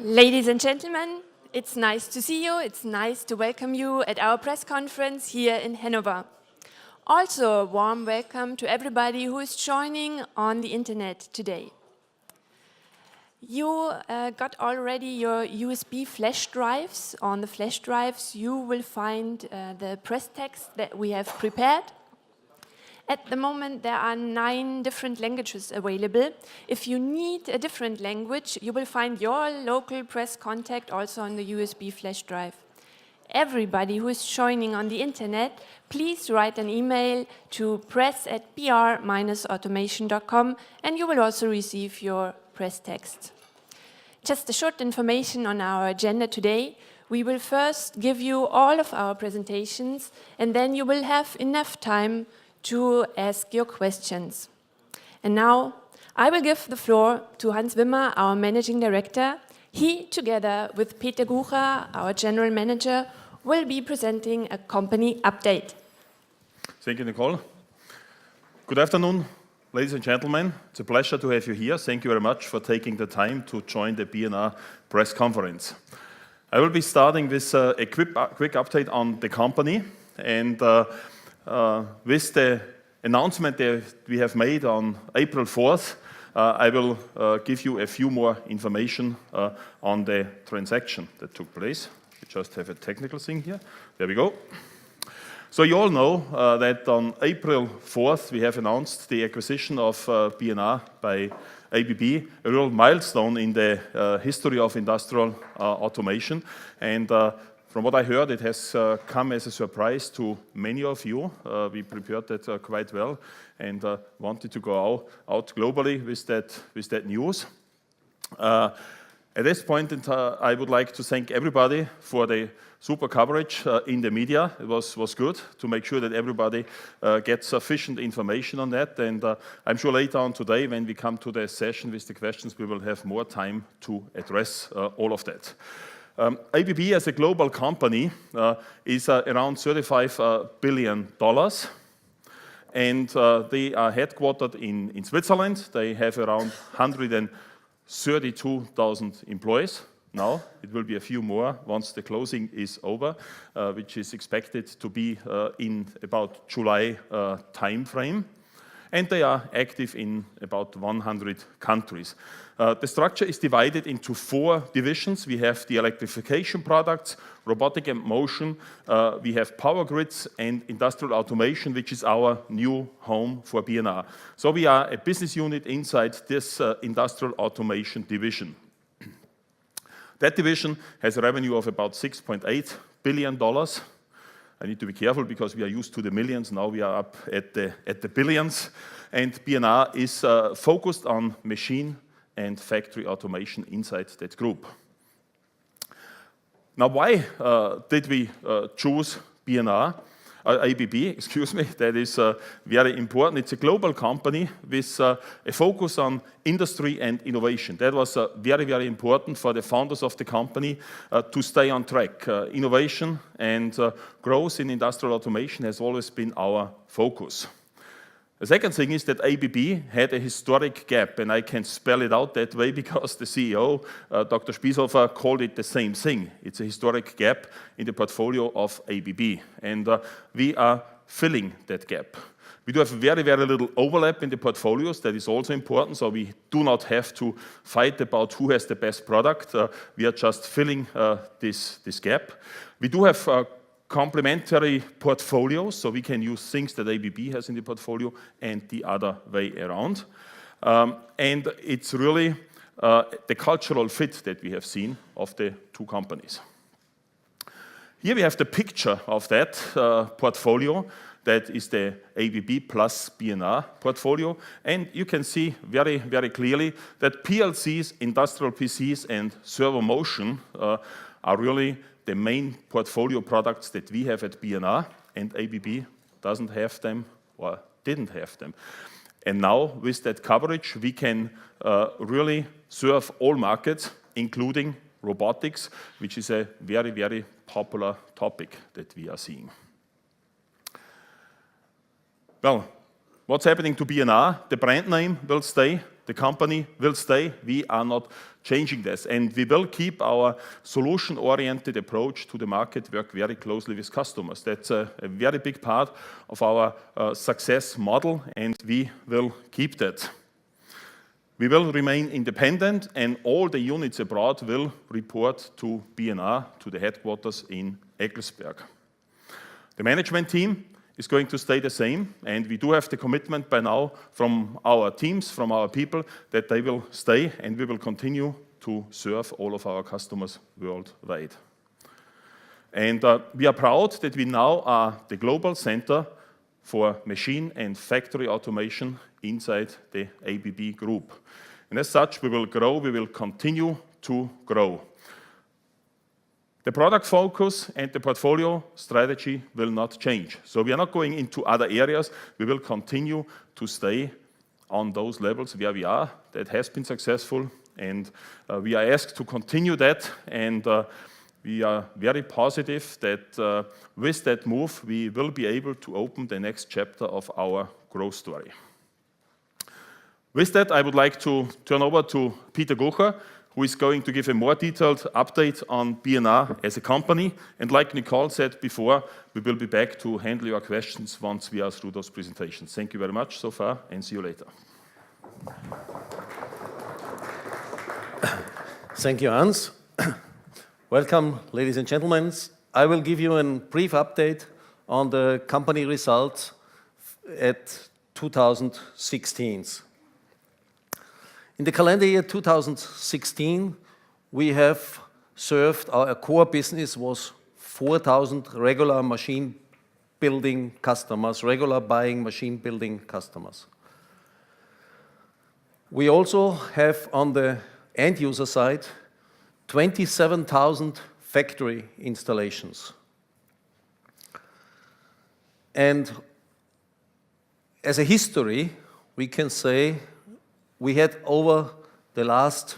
Ladies and gentlemen, it's nice to see you. It's nice to welcome you at our press conference here in Hannover. Also, a warm welcome to everybody who is joining on the internet today. You got already your USB flash drives. On the flash drives, you will find the press text that we have prepared. At the moment, there are 9 different languages available. If you need a different language, you will find your local press contact also on the USB flash drive. Everybody who is joining on the internet, please write an email to press@br-automation.com and you will also receive your press text. Just a short information on our agenda today. We will first give you all of our presentations and then you will have enough time to ask your questions. And now I will give the floor to Hans Wimmer, our Managing Director. He, together with Peter Gucher, our General Manager, will be presenting a company update. Thank you, Nicole. Good afternoon, ladies and gentlemen. It's a pleasure to have you here. Thank you very much for taking the time to join the B&R press conference. I will be starting with a quick update on the company and with the announcement that we have made on April 4th, I will give you a few more information on the transaction that took place. We just have a technical thing here. There we go. So you all know that on April 4th, we have announced the acquisition of B&R by ABB, a real milestone in the history of industrial automation. And from what I heard, it has come as a surprise to many of you. We prepared that quite well and wanted to go out globally with that news. At this point, I would like to thank everybody for the super coverage in the media. It was good to make sure that everybody gets sufficient information on that. And I'm sure later on today, when we come to the session with the questions, we will have more time to address all of that. ABB as a global company is around $35 billion. And they are headquartered in Switzerland. They have around 132,000 employees. Now, it will be a few more once the closing is over, which is expected to be in about July time frame. And they are active in about 100 countries. The structure is divided into 4 divisions. We have the electrification products, robotic and motion, we have power grids and industrial automation, which is our new home for B&R. So we are a business unit inside this industrial automation division. That division has a revenue of about $6.8 billion. I need to be careful because we are used to the millions. Now we are up at the billions. And B&R is focused on machine and factory automation inside that group. Now, why did we choose ABB, excuse me, that is very important. It's a global company with a focus on industry and innovation. That was very, very important for the founders of the company to stay on track. Innovation and growth in industrial automation has always been our focus. The second thing is that ABB had a historic gap, and I can spell it out that way because the CEO, Dr. Spieshofer, called it the same thing. It's a historic gap in the portfolio of ABB, and we are filling that gap. We do have very, very little overlap in the portfolios. That is also important, so we do not have to fight about who has the best product. We are just filling this gap. We do have complementary portfolios, so we can use things that ABB has in the portfolio and the other way around. And it's really the cultural fit that we have seen of the 2 companies. Here we have the picture of that portfolio. That is the ABB plus B&R portfolio. And you can see very, very clearly that PLCs, industrial PCs, and servo motion are really the main portfolio products that we have at B&R, and ABB doesn't have them or didn't have them. And now with that coverage, we can really serve all markets, including robotics, which is a very, very popular topic that we are seeing. Well, what's happening to B&R? The brand name will stay the company will stay. We are not changing this. And we will keep our solution-oriented approach to the market, work very closely with customers. That's a very big part of our success model, and we will keep that. We will remain independent, and all the units abroad will report to B&R, to the headquarters in Eggelsberg. The management team is going to stay the same, and we do have the commitment by now from our teams, from our people, that they will stay, and we will continue to serve all of our customers worldwide. And we are proud that we now are the global center for machine and factory automation inside the ABB Group. And as such, we will grow, we will continue to grow. The product focus and the portfolio strategy will not change. So we are not going into other areas. We will continue to stay on those levels where we are. That has been successful, and we are asked to continue that, and we are very positive that with that move, we will be able to open the next chapter of our growth story. With that, I would like to turn over to Peter Gucher, who is going to give a more detailed update on B&R as a company. And like Nicole said before, we will be back to handle your questions once we are through those presentations. Thank you very much so far, and see you later. Thank you, Hans. Welcome, ladies and gentlemen. I will give you a brief update on the company results at 2016. In the calendar year 2016, we have served, our core business was 4,000 regular machine building customers, regular buying machine building customers. We also have on the end user side 27,000 factory installations. And as a history, we can say we had over the last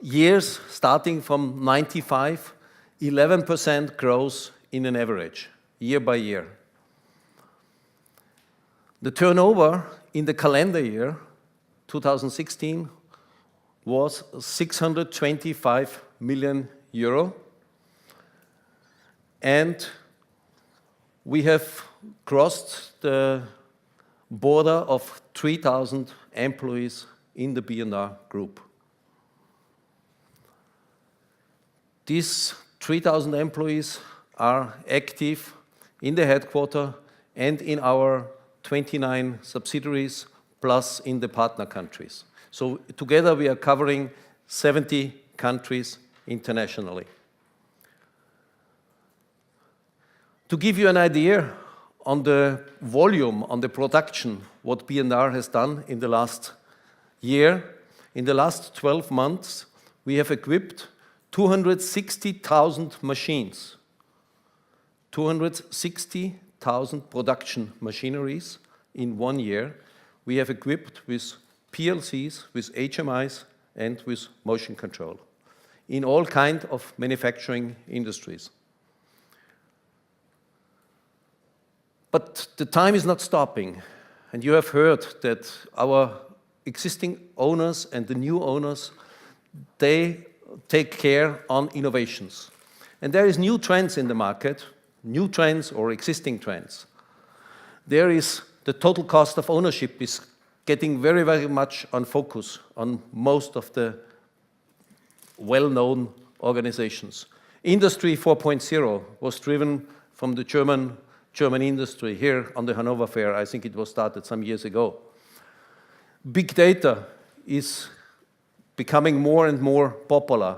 years, starting from 95, 11% growth in an average, year by year. The turnover in the calendar year 2016 was 625 million euro, and we have crossed the border of 3,000 employees in the B&R Group. These 3,000 employees are active in the headquarters and in our 29 subsidiaries, plus in the partner countries. So together we are covering 70 countries internationally. To give you an idea on the volume, on the production, what B&R has done in the last year, in the last 12 months, we have equipped 260,000 machines, 260,000 production machineries in 1 year. We have equipped with PLCs, with HMIs, and with motion control in all kinds of manufacturing industries. But the time is not stopping, and you have heard that our existing owners and the new owners, they take care on innovations. And there is new trends in the market, new trends or existing trends. There is the total cost of ownership is getting very, very much on focus on most of the well-known organizations. Industry 4.0 was driven from the German industry here on the Hannover Fair. I think it was started some years ago. Big data is becoming more and more popular.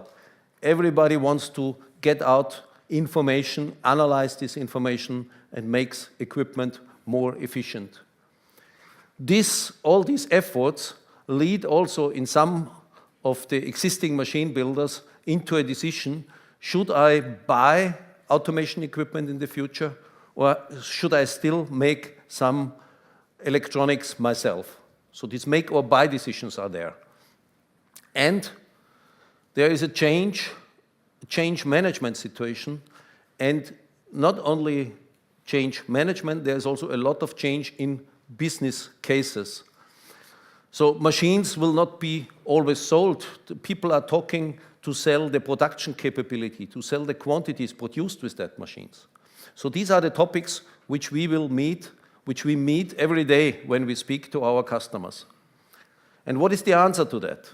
Everybody wants to get out information, analyze this information, and makes equipment more efficient. All these efforts lead also in some of the existing machine builders into a decision, should I buy automation equipment in the future, or should I still make some electronics myself? So these make or buy decisions are there. And there is a change management situation, and not only change management, there's also a lot of change in business cases. So machines will not be always sold. The people are talking to sell the production capability, to sell the quantities produced with that machines. So these are the topics which we meet every day when we speak to our customers. And what is the answer to that?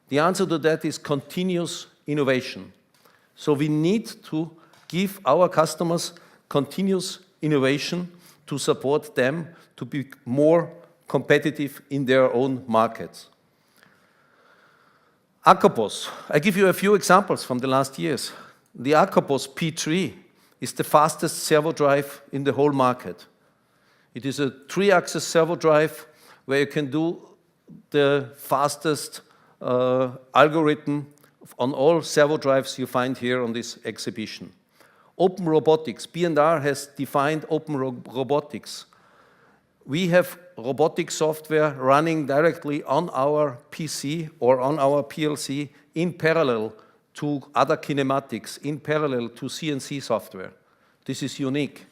The answer to that is continuous innovation. So we need to give our customers continuous innovation to support them to be more competitive in their own markets. Akapos, I give you a few examples from the last years. The Akapos P3 is the fastest servo drive in the whole market. It is a 3-axis servo drive where you can do the fastest algorithm on all servo drives you find here on this exhibition. Open robotics, B&R has defined open robotics. We have robotic software running directly on our PC or on our PLC in parallel to other kinematics, in parallel to CNC software. This is unique.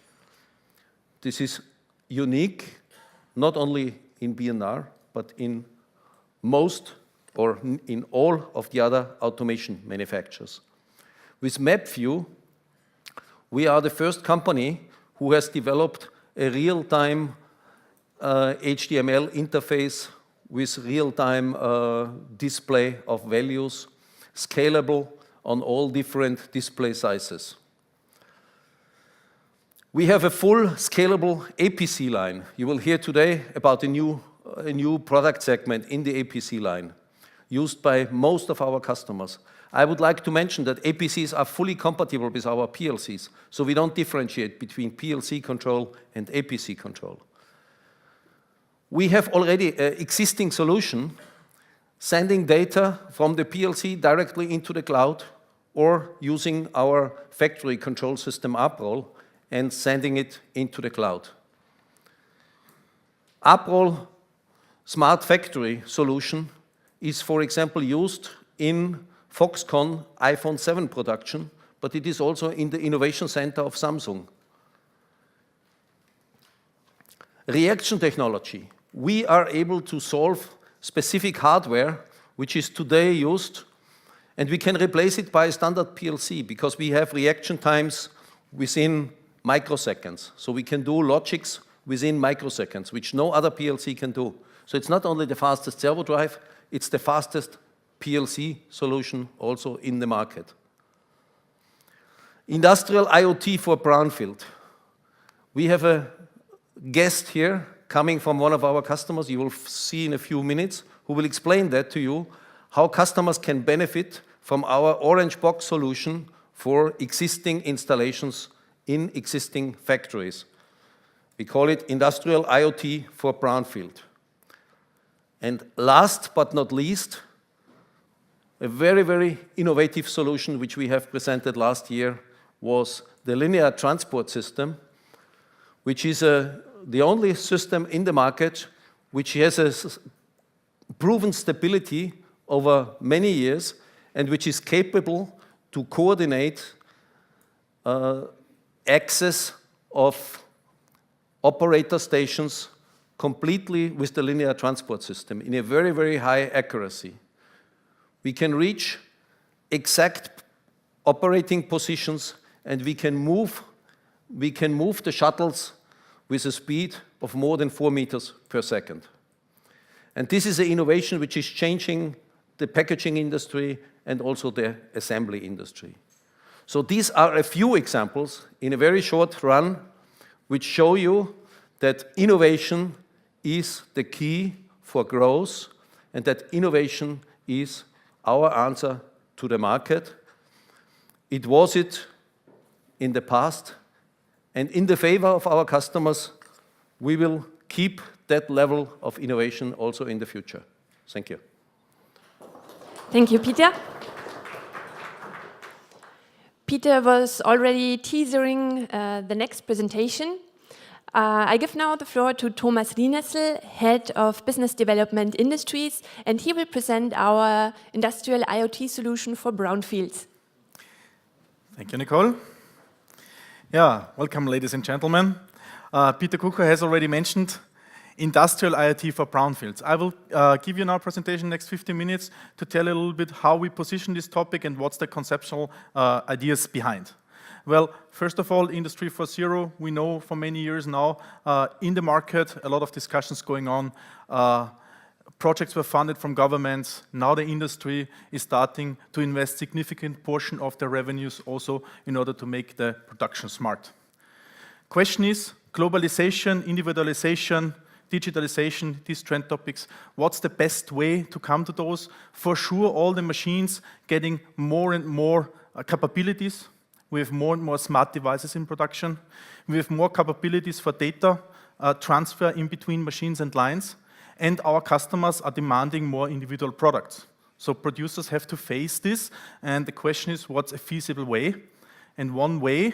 This is unique not only in B&R, but in most or in all of the other automation manufacturers. With MapView, we are the first company who has developed a real-time HTML interface with real-time display of values, scalable on all different display sizes. We have a full scalable APC line. You will hear today about a new product segment in the APC line used by most of our customers. I would like to mention that APCs are fully compatible with our PLCs, so we don't differentiate between PLC control and APC control. We have already an existing solution sending data from the PLC directly into the cloud or using our factory control system Uproll and sending it into the cloud. Uproll Smart Factory solution is, for example, used in Foxconn iPhone 7 production, but it is also in the innovation center of Samsung. Reaction technology. We are able to solve specific hardware which is today used, and we can replace it by a standard PLC because we have reaction times within microseconds. So we can do logics within microseconds, which no other PLC can do. So it's not only the fastest servo drive, it's the fastest PLC solution also in the market. Industrial IoT for Brownfield. We have a guest here coming from one of our customers, you will see in a few minutes, who will explain that to you, how customers can benefit from our orange box solution for existing installations in existing factories. We call it Industrial IoT for Brownfield. And last but not least, a very, very innovative solution which we have presented last year was the linear transport system, which is the only system in the market which has a proven stability over many years and which is capable to coordinate access of operator stations completely with the linear transport system in a very, very high accuracy. We can reach exact operating positions and we can move the shuttles with a speed of more than 4 meters per second. And this is an innovation which is changing the packaging industry and also the assembly industry. So these are a few examples in a very short run which show you that innovation is the key for growth and that innovation is our answer to the market. It was it in the past, and in the favor of our customers, we will keep that level of innovation also in the future. Thank you. Thank you, Peter. Peter was already teasing the next presentation. I give now the floor to Thomas Rienessel, Head of Business Development Industries, and he will present our industrial IoT solution for Brownfields. Thank you, Nicole. Yeah, welcome, ladies and gentlemen. Peter Kucher has already mentioned Industrial IoT for Brownfields. I will give you now a presentation next 15 minutes to tell you a little bit how we position this topic and what's the conceptual ideas behind. Well, first of all, Industry 4.0, we know for many years now in the market, a lot of discussions going on. Projects were funded from governments. Now the industry is starting to invest significant portion of their revenues also in order to make the production smart. Question is, globalization, individualization, digitalization, these trend topics, what's the best way to come to those? For sure, all the machines getting more and more capabilities. We have more and more smart devices in production. We have more capabilities for data transfer in between machines and lines. And our customers are demanding more individual products. So producers have to face this, and the question is, what's a feasible way? And one way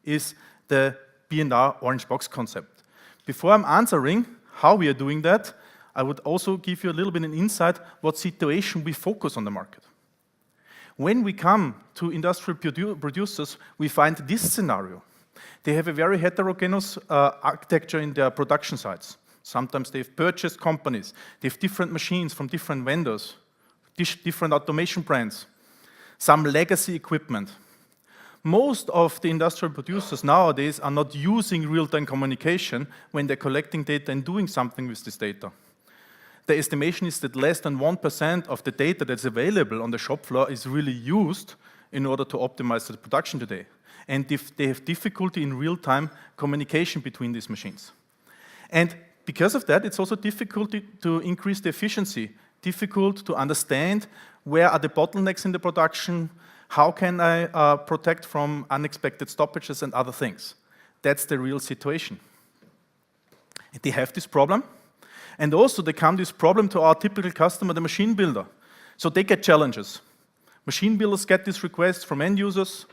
is the B&R orange box concept. Before I'm answering how we are doing that, I would also give you a little bit an insight what situation we focus on the market. When we come to industrial producers, we find this scenario. They have a very heterogeneous architecture in their production sites. Sometimes they have purchased companies. They have different machines from different vendors, different automation brands, some legacy equipment. Most of the industrial producers nowadays are not using real-time communication when they're collecting data and doing something with this data. The estimation is that less than 1% of the data that's available on the shop floor is really used in order to optimize the production today. And if they have difficulty in real-time communication between these machines. And because of that, it's also difficult to increase the efficiency, difficult to understand where are the bottlenecks in the production, how can I protect from unexpected stoppages and other things. That's the real situation. And they have this problem. And also they come this problem to our typical customer, the machine builder. So they get challenges. Machine builders get these requests from end users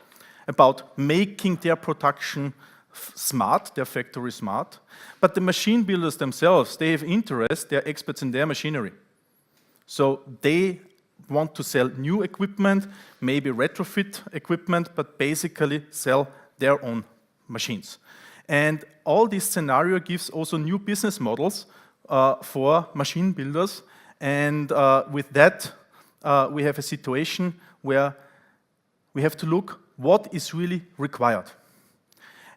about making their production smart, their factory smart. But the machine builders themselves, they have interest, they're experts in their machinery. So they want to sell new equipment, maybe retrofit equipment, but basically sell their own machines. And all this scenario gives also new business models for machine builders. And with that, we have a situation where we have to look what is really required.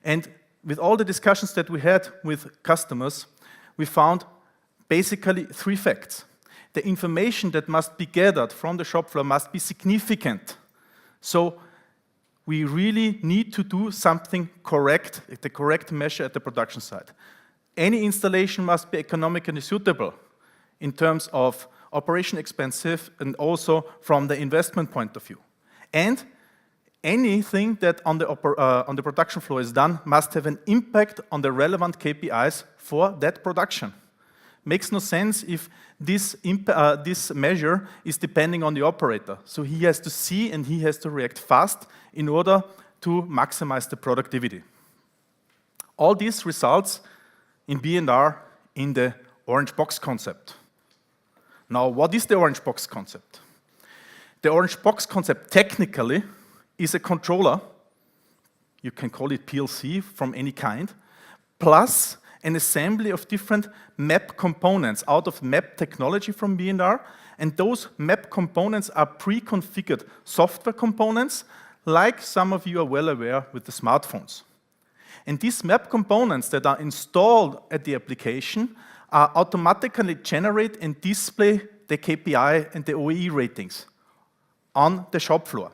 And with all the discussions that we had with customers, we found basically three facts. The information that must be gathered from the shop floor must be significant. So we really need to do something correct, the correct measure at the production site. Any installation must be economically suitable in terms of operation expensive and also from the investment point of view. And anything that on the production floor is done must have an impact on the relevant KPIs for that production. Makes no sense if this measure is depending on the operator. So he has to see and he has to react fast in order to maximize the productivity. All this results in B&R in the orange box concept. Now, what is the orange box concept? The orange box concept technically is a controller, you can call it PLC from any kind, plus an assembly of different map components out of map technology from B&R, and those map components are pre-configured software components, like some of you are well aware with the smartphones. And these map components that are installed at the application are automatically generate and display the KPI and the OEE ratings on the shop floor.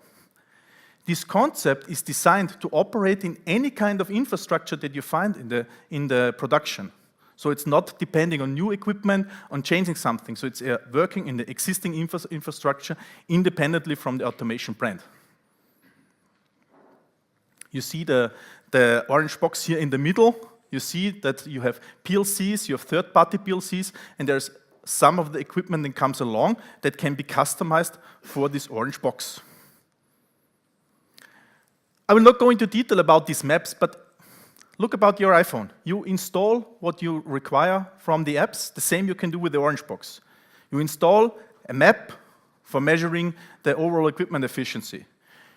This concept is designed to operate in any kind of infrastructure that you find in the production. So it's not depending on new equipment, on changing something. So it's working in the existing infrastructure independently from the automation brand. You see the orange box here in the middle. You see that you have PLCs, you have third-party PLCs, and there's some of the equipment that comes along that can be customized for this orange box. I will not go into detail about these maps, but look about your iPhone. You install what you require from the apps, the same you can do with the orange box. You install a map for measuring the overall equipment efficiency.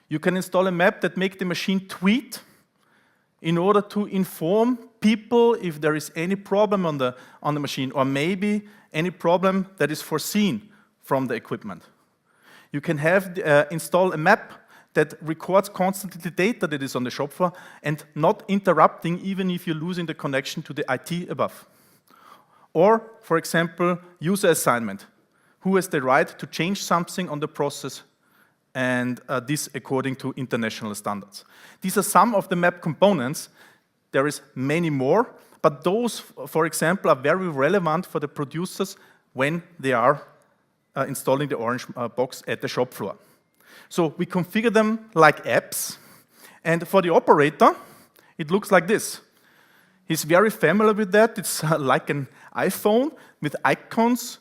You can install a map that makes the machine tweet in order to inform people if there is any problem on the machine, or maybe any problem that is foreseen from the equipment. You can have install a map that records constantly the data that is on the shop floor and not interrupting even if you're losing the connection to the IT above. Or, for example, user assignment. Who has the right to change something on the process, and this according to international standards. These are some of the map components. There is many more, but those, for example, are very relevant for the producers when they are installing the orange box at the shop floor. So we configure them like apps, and for the operator, it looks like this. He's very familiar with that. It's like an iPhone with icons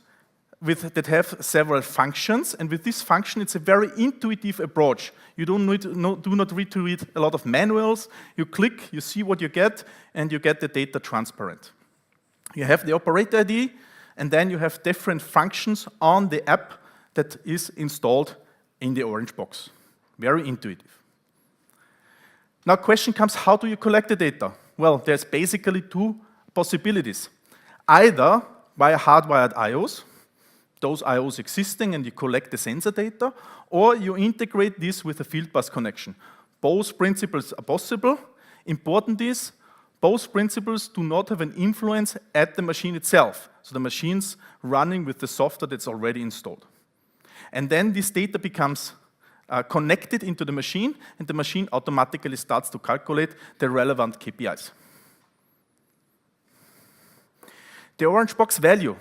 that have several functions, and with this function, it's a very intuitive approach. You do not need to read a lot of manuals. You click, you see what you get, and you get the data transparent. You have the operator ID, and then you have different functions on the app that is installed in the orange box. Very intuitive. Now, question comes, how do you collect the data? Well, there's basically two possibilities. Either via hardwired IOs, those IOs existing, and you collect the sensor data, or you integrate this with a field bus connection. Both principles are possible. Important is, both principles do not have an influence at the machine itself. So the machine's running with the software that's already installed. And then this data becomes connected into the machine, and the machine automatically starts to calculate the relevant KPIs. The orange box value.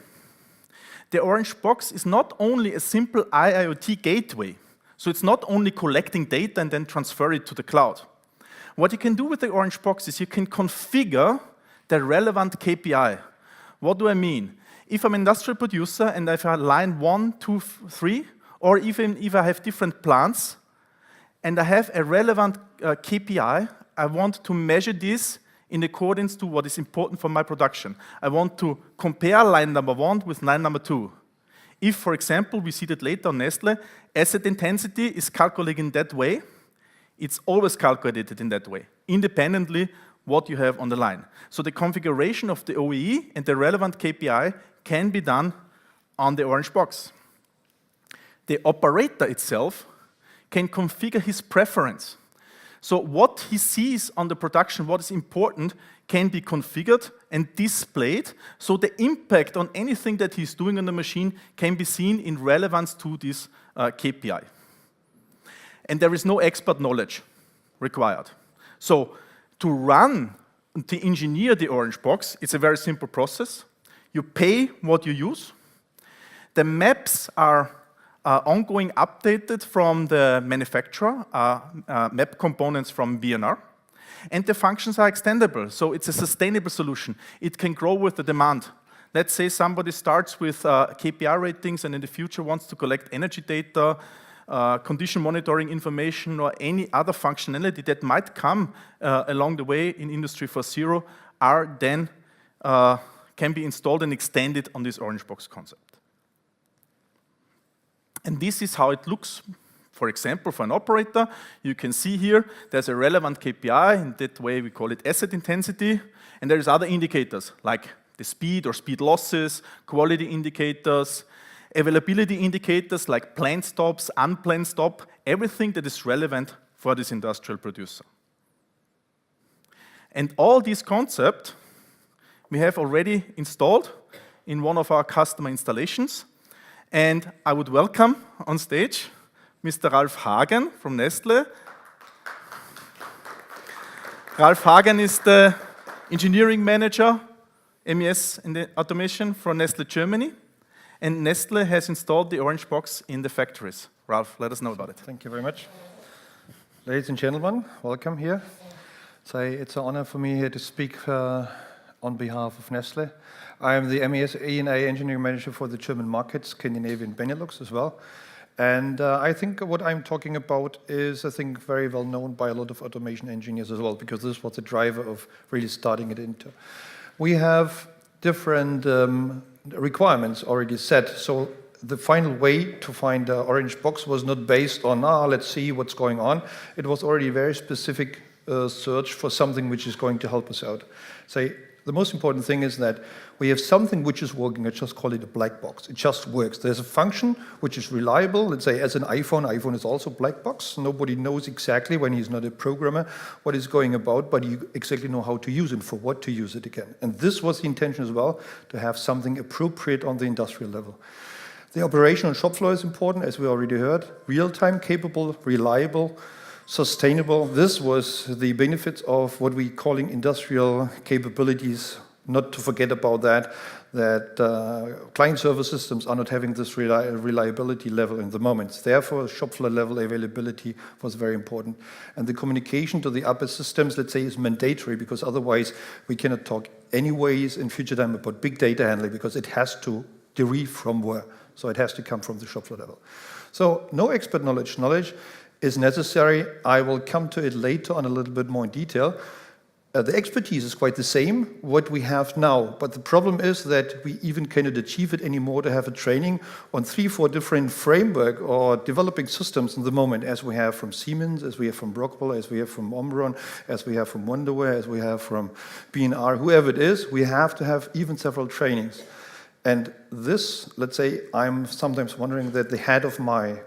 The orange box is not only a simple IIoT gateway, so it's not only collecting data and then transfer it to the cloud. What you can do with the orange box is you can configure the relevant KPI. What do I mean? If I'm an industrial producer and I have line 1, 2, 3, or even if I have different plants, and I have a relevant KPI, I want to measure this in accordance to what is important for my production. I want to compare line number 1 with line number 2. If, for example, we see that later on Nestlé, asset intensity is calculated in that way, it's always calculated in that way, independently what you have on the line. So the configuration of the OEE and the relevant KPI can be done on the orange box. The operator itself can configure his preference. So what he sees on the production, what is important, can be configured and displayed, so the impact on anything that he's doing on the machine can be seen in relevance to this KPI. And there is no expert knowledge required. So to run, to engineer the orange box, it's a very simple process. You pay what you use. The maps are ongoing updated from the manufacturer, map components from B&R, and the functions are extendable, so it's a sustainable solution. It can grow with the demand. Let's say somebody starts with KPI ratings and in the future wants to collect energy data, condition monitoring information, or any other functionality that might come along the way in Industry 4.0 are then can be installed and extended on this orange box concept. And this is how it looks, for example, for an operator. You can see here there's a relevant KPI, in that way we call it asset intensity, and there's other indicators like the speed or speed losses, quality indicators, availability indicators like planned stops, unplanned stop, everything that is relevant for this industrial producer. And all these concepts we have already installed in one of our customer installations. And I would welcome on stage Mr. Ralf Hagen from Nestlé. Ralf Hagen is the engineering manager, MES in the automation for Nestlé Germany. And Nestlé has installed the orange box in the factories. Ralf, let us know about it. Thank you very much. Ladies and gentlemen, welcome here. So it's an honor for me here to speak on behalf of Nestlé. I am the MES E&A engineering manager for the German market, Scandinavia and Benelux as well. And I think what I'm talking about is, I think, very well known by a lot of automation engineers as well, because this was the driver of really starting it into. We have different requirements already set. So the final way to find the orange box was not based on, let's see what's going on. It was already a very specific search for something which is going to help us out. Say, the most important thing is that we have something which is working. I just call it a black box. It just works. There's a function which is reliable. Let's say as an iPhone is also black box. Nobody knows exactly, when he's not a programmer, what is going about, but you exactly know how to use it, for what to use it again. And this was the intention as well, to have something appropriate on the industrial level. The operational shop floor is important, as we already heard. Real-time capable, reliable, sustainable. This was the benefits of what we're calling industrial capabilities. Not to forget about that client server systems are not having this reliability level in the moment. Therefore, shop floor level availability was very important. And the communication to the upper systems, let's say, is mandatory, because otherwise we cannot talk anyways in future time about big data handling, because it has to derive from where. So it has to come from the shop floor level. So no expert knowledge. Knowledge is necessary. I will come to it later on a little bit more in detail. The expertise is quite the same, what we have now, but the problem is that we even cannot achieve it anymore to have a training on 3-4 different framework or developing systems in the moment, as we have from Siemens, as we have from Brockwell, as we have from Omron, as we have from Wonderware, as we have from B&R, whoever it is. We have to have even several trainings. And this, let's say, I'm sometimes wondering that the head of my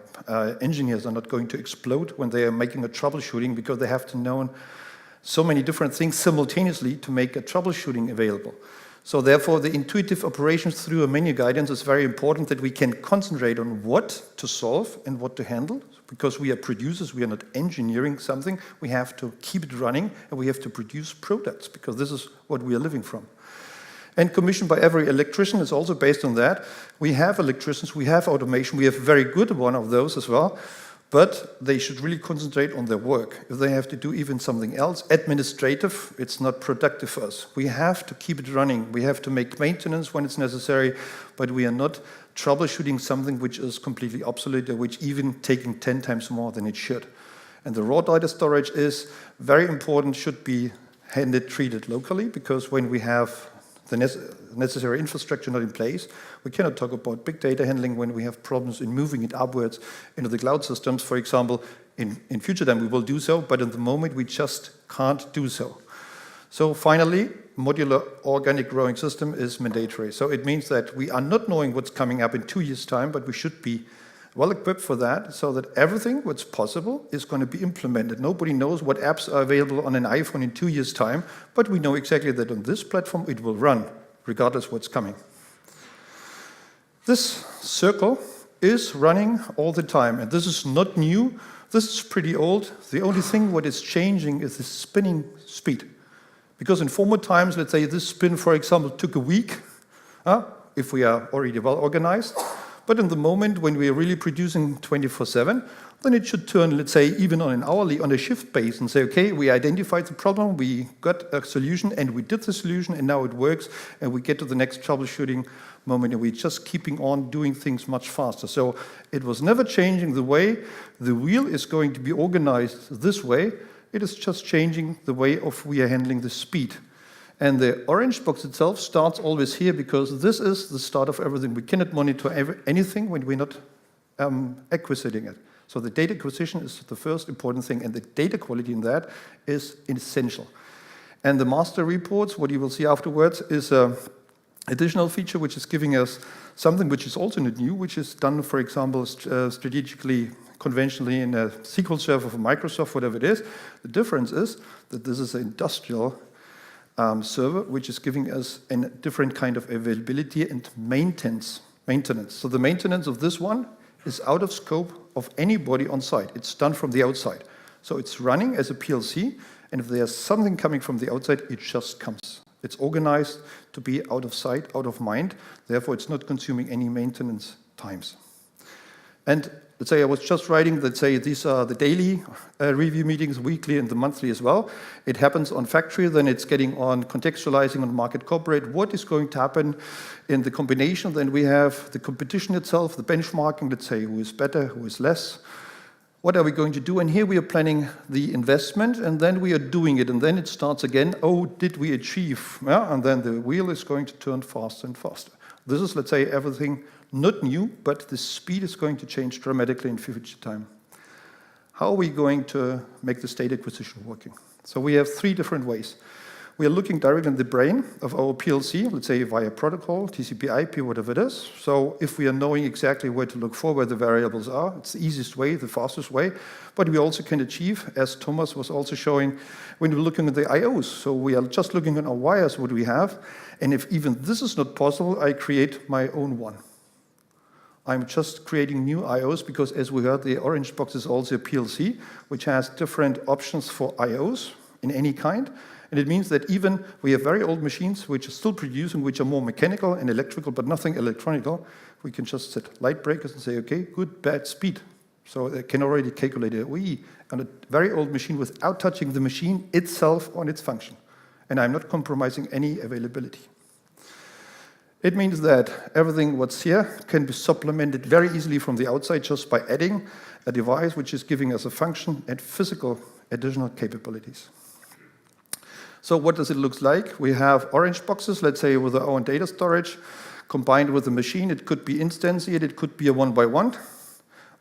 engineers are not going to explode when they are making a troubleshooting, because they have to know so many different things simultaneously to make a troubleshooting available. So therefore, the intuitive operations through a menu guidance is very important, that we can concentrate on what to solve and what to handle, because we are producers, we are not engineering something. We have to keep it running, and we have to produce products, because this is what we are living from. And commissioned by every electrician is also based on that. We have electricians, we have automation, we have a very good one of those as well, but they should really concentrate on their work. If they have to do even something else, administrative, it's not productive for us. We have to keep it running. We have to make maintenance when it's necessary, but we are not troubleshooting something which is completely obsolete, or which even taking 10 times more than it should. And the raw data storage is very important, should be treated locally, because when we have the necessary infrastructure not in place, we cannot talk about big data handling when we have problems in moving it upwards into the cloud systems. For example, in future time we will do so, but at the moment we just can't do so. So finally, modular organic growing system is mandatory. So it means that we are not knowing what's coming up in 2 years' time, but we should be well equipped for that, so that everything what's possible is going to be implemented. Nobody knows what apps are available on an iPhone in 2 years' time, but we know exactly that on this platform it will run, regardless what's coming. This circle is running all the time, and this is not new. This is pretty old. The only thing what is changing is the spinning speed. Because in former times, let's say this spin, for example, took a week, if we are already well organized. But in the moment when we are really producing 24/7, then it should turn, let's say, even on an hourly, on a shift base, and say, okay, we identified the problem, we got a solution, and we did the solution, and now it works, and we get to the next troubleshooting moment, and we're just keeping on doing things much faster. So it was never changing the way the wheel is going to be organized this way. It is just changing the way of we are handling the speed. And the orange box itself starts always here, because this is the start of everything. We cannot monitor anything when we're not acquiescing it. So the data acquisition is the first important thing, and the data quality in that is essential. And the master reports, what you will see afterwards, is an additional feature which is giving us something which is also not new, which is done, for example, strategically, conventionally in a SQL server for Microsoft, whatever it is. The difference is that this is an industrial server, which is giving us a different kind of availability and maintenance. So the maintenance of this one is out of scope of anybody on site. It's done from the outside. So it's running as a PLC, and if there's something coming from the outside, it just comes. It's organized to be out of sight, out of mind. Therefore, it's not consuming any maintenance times. And let's say I was just writing, let's say these are the daily review meetings, weekly and the monthly as well. It happens on factory, then it's getting on contextualizing on market corporate, what is going to happen in the combination. Then we have the competition itself, the benchmarking, let's say who is better, who is less. What are we going to do? And here we are planning the investment, and then we are doing it, and then it starts again. Oh, did we achieve? Yeah? And then the wheel is going to turn faster and faster. This is, let's say, everything not new, but the speed is going to change dramatically in future time. How are we going to make this data acquisition working? So we have 3 different ways. we are looking directly in the brain of our PLC, let's say via protocol, TCP/IP, whatever it is. So if we are knowing exactly where to look for, where the variables are, it's the easiest way, the fastest way. But we also can achieve, as Thomas was also showing, when we're looking at the IOs. So we are just looking at our wires, what do we have? And if even this is not possible, I create my own one. I'm just creating new IOs because, as we heard, the orange box is also a PLC, which has different options for IOs in any kind. And it means that even we have very old machines which are still producing, which are more mechanical and electrical, but nothing electronical. We can just set light breakers and say, okay, good, bad, speed. So they can already calculate it on a very old machine without touching the machine itself on its function. And I'm not compromising any availability. It means that everything what's here can be supplemented very easily from the outside just by adding a device which is giving us a function and physical additional capabilities. So what does it look like? We have orange boxes, let's say with our own data storage, combined with a machine. It could be instantiated, it could be a one-by-one,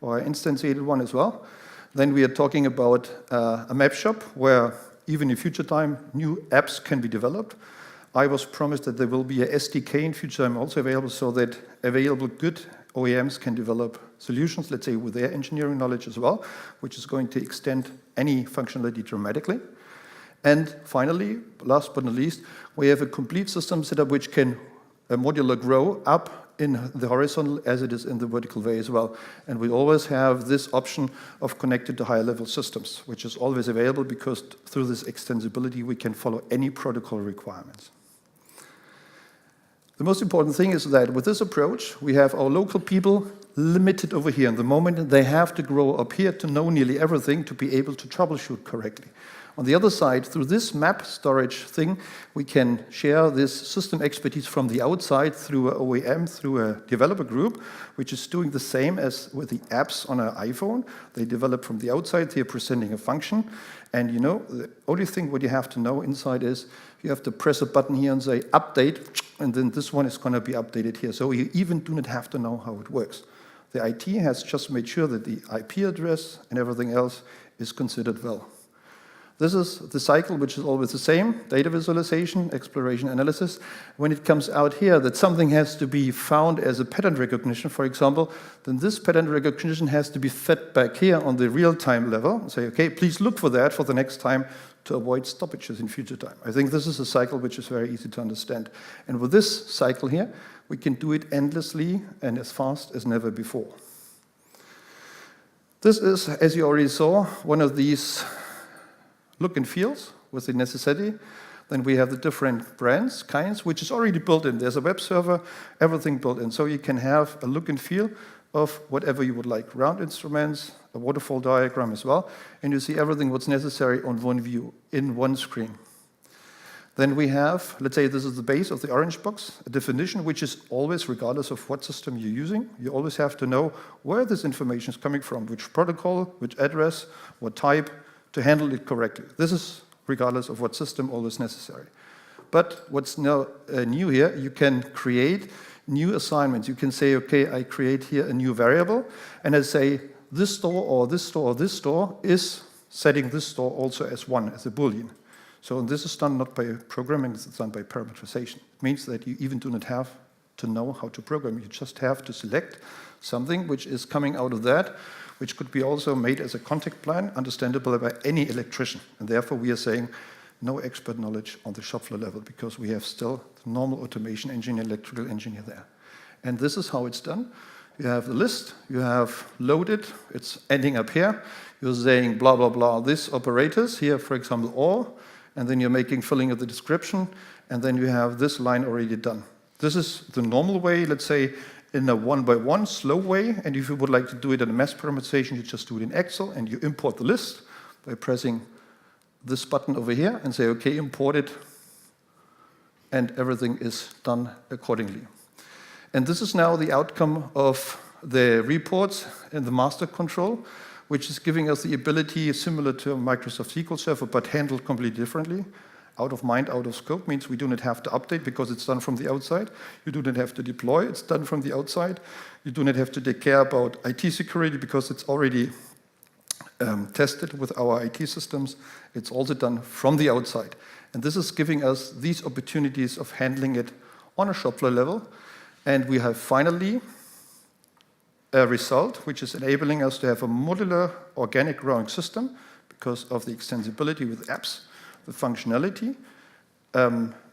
or an instantiated one as well. Then we are talking about a map shop where even in future time, new apps can be developed. I was promised that there will be a SDK in future time also available so that available good OEMs can develop solutions, let's say with their engineering knowledge as well, which is going to extend any functionality dramatically. And finally, last but not least, we have a complete system setup which can modular grow up in the horizontal as it is in the vertical way as well. And we always have this option of connected to higher level systems, which is always available because through this extensibility we can follow any protocol requirements. The most important thing is that with this approach, we have our local people limited over here. In the moment, they have to grow up here to know nearly everything to be able to troubleshoot correctly. On the other side, through this map storage thing, we can share this system expertise from the outside through an OEM, through a developer group, which is doing the same as with the apps on an iPhone. They develop from the outside, they're presenting a function. And you know, the only thing what you have to know inside is you have to press a button here and say update, and then this one is going to be updated here. So you even do not have to know how it works. The IT has just made sure that the IP address and everything else is considered well. This is the cycle which is always the same, data visualization, exploration, analysis. When it comes out here that something has to be found as a pattern recognition, for example, then this pattern recognition has to be fed back here on the real-time level and say, okay, please look for that for the next time to avoid stoppages in future time. I think this is a cycle which is very easy to understand. And with this cycle here, we can do it endlessly and as fast as never before. This is, as you already saw, one of these look and feels with the necessity. Then we have the different brands, kinds, which is already built in. There's a web server, everything built in. So you can have a look and feel of whatever you would like. Round instruments, a waterfall diagram as well. And you see everything what's necessary on one view, in one screen. Then we have, let's say this is the base of the orange box, a definition which is always, regardless of what system you're using, you always have to know where this information is coming from, which protocol, which address, what type, to handle it correctly. This is regardless of what system, always necessary. But what's now new here, you can create new assignments. You can say, okay, I create here a new variable, and I say this store or this store or this store is setting this store also as 1, as a Boolean. So this is done not by programming, it's done by parameterization. It means that you even do not have to know how to program. You just have to select something which is coming out of that, which could be also made as a contact plan, understandable by any electrician. And therefore we are saying no expert knowledge on the shop floor level because we have still the normal automation engineer, electrical engineer there. And this is how it's done. You have the list, you have loaded, it's ending up here. You're saying blah, blah, blah, this operators, here for example, or, and then you're filling of the description, and then you have this line already done. This is the normal way, let's say, in a one-by-one slow way, and if you would like to do it in a mass parameterization, you just do it in Excel, and you import the list by pressing this button over here and say, okay, import it, and everything is done accordingly. And this is now the outcome of the reports in the master control, which is giving us the ability similar to Microsoft SQL Server, but handled completely differently. Out of mind, out of scope means we do not have to update because it's done from the outside. You do not have to deploy, it's done from the outside. You do not have to take care about IT security because it's already tested with our IT systems. It's also done from the outside. And this is giving us these opportunities of handling it on a shop floor level. And we have finally a result which is enabling us to have a modular organic growing system because of the extensibility with apps, the functionality,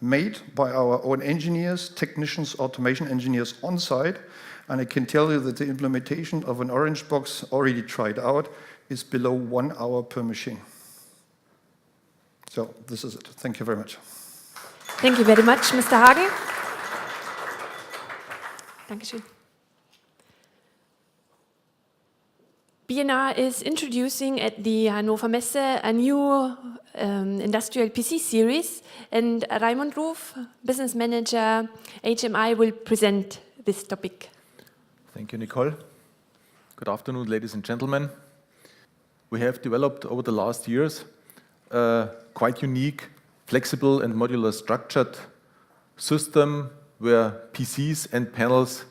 made by our own engineers, technicians, automation engineers on site. And I can tell you that the implementation of an orange box already tried out is below 1 hour per machine. So this is it. Thank you very much. Thank you very much, Mr. Hagen. Dankeschön. B&R is introducing at the Hannover Messe a new industrial PC series, and Raimund Ruf, business manager, HMI, will present this topic. Thank you, Nicole. Good afternoon, ladies and gentlemen. We have developed over the last years a quite unique, flexible and modular structured system where PCs and panels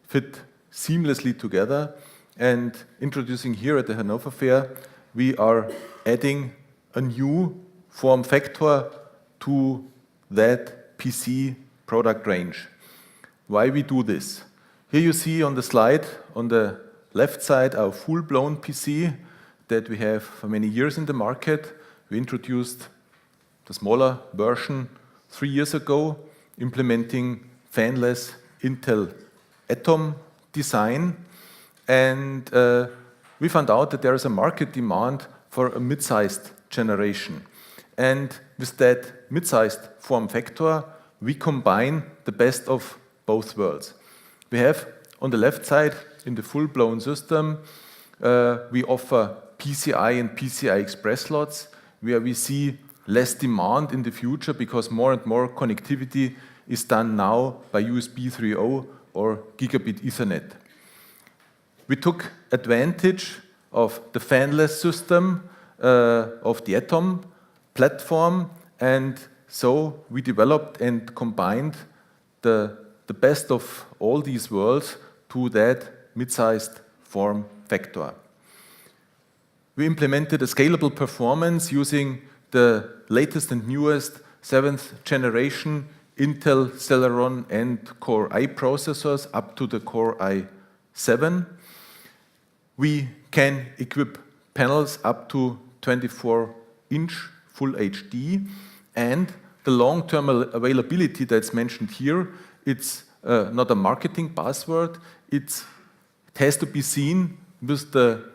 fit seamlessly together. And introducing here at the Hannover Fair, we are adding a new form factor to that PC product range. Why we do this? Here you see on the slide, on the left side, our full-blown PC that we have for many years in the market. We introduced the smaller version 3 years ago, implementing fanless Intel Atom design. And we found out that there is a market demand for a mid-sized generation. And with that mid-sized form factor, we combine the best of both worlds. We have on the left side, in the full-blown system, we offer PCI and PCI Express slots, where we see less demand in the future because more and more connectivity is done now by USB 3.0 or Gigabit Ethernet. We took advantage of the fanless system of the Atom platform, and so we developed and combined the best of all these worlds to that mid-sized form factor. We implemented a scalable performance using the latest and newest 7th generation Intel Celeron and Core i processors up to the Core i7. We can equip panels up to 24-inch Full HD, and the long-term availability that's mentioned here, it's not a marketing buzzword, it has to be seen with the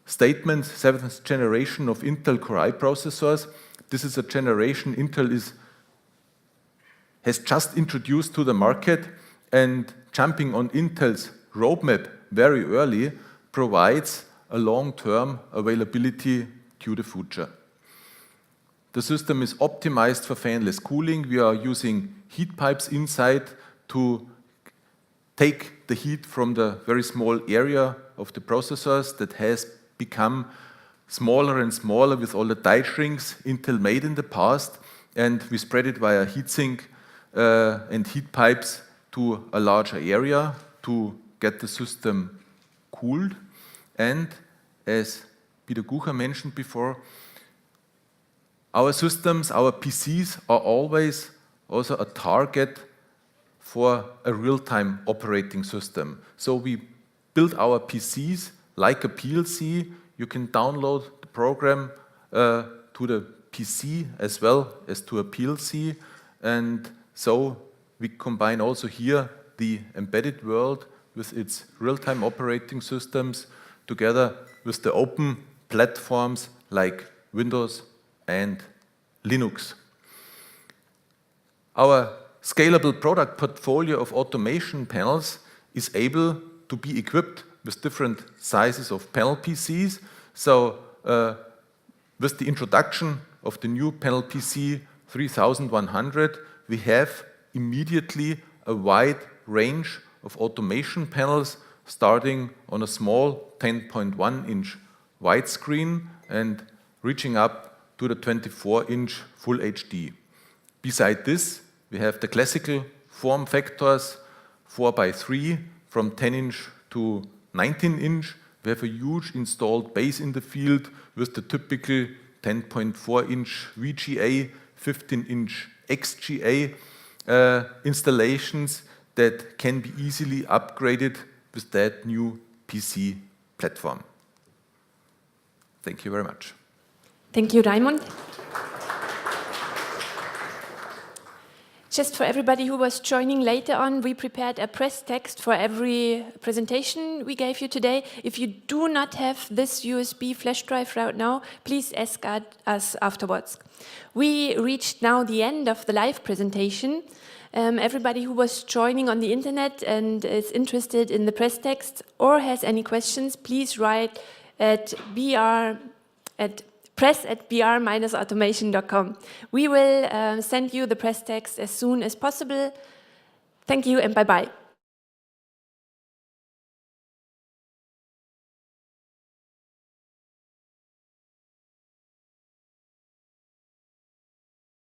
statement 7th generation of Intel Core i processors. This is a generation Intel has just introduced to the market, and jumping on Intel's roadmap very early provides a long-term availability to the future. The system is optimized for fanless cooling. We are using heat pipes inside to take the heat from the very small area of the processors that has become smaller and smaller with all the die shrinks Intel made in the past, and we spread it via heatsink and heat pipes to a larger area to get the system cooled. And as Peter Gucher mentioned before, our systems, our PCs are always also a target for a real-time operating system. So we build our PCs like a PLC. You can download the program to the PC as well as to a PLC. And so we combine also here the embedded world with its real-time operating systems together with the open platforms like Windows and Linux. Our scalable product portfolio of automation panels is able to be equipped with different sizes of panel PCs. So with the introduction of the new panel PC 3100, we have immediately a wide range of automation panels starting on a small 10.1-inch widescreen and reaching up to the 24-inch Full HD. Beside this, we have the classical form factors 4x3 from 10-inch to 19-inch. We have a huge installed base in the field with the typical 10.4-inch VGA 15-inch XGA installations that can be easily upgraded with that new PC platform. Thank you very much. Thank you, Raimund. Just for everybody who was joining later on, we prepared a press text for every presentation we gave you today. If you do not have this USB flash drive right now, please ask us afterwards. We reached now the end of the live presentation. Everybody who was joining on the internet and is interested in the press text or has any questions, please write at press@br-automation.com. We will send you the press text as soon as possible. Thank you and bye-bye.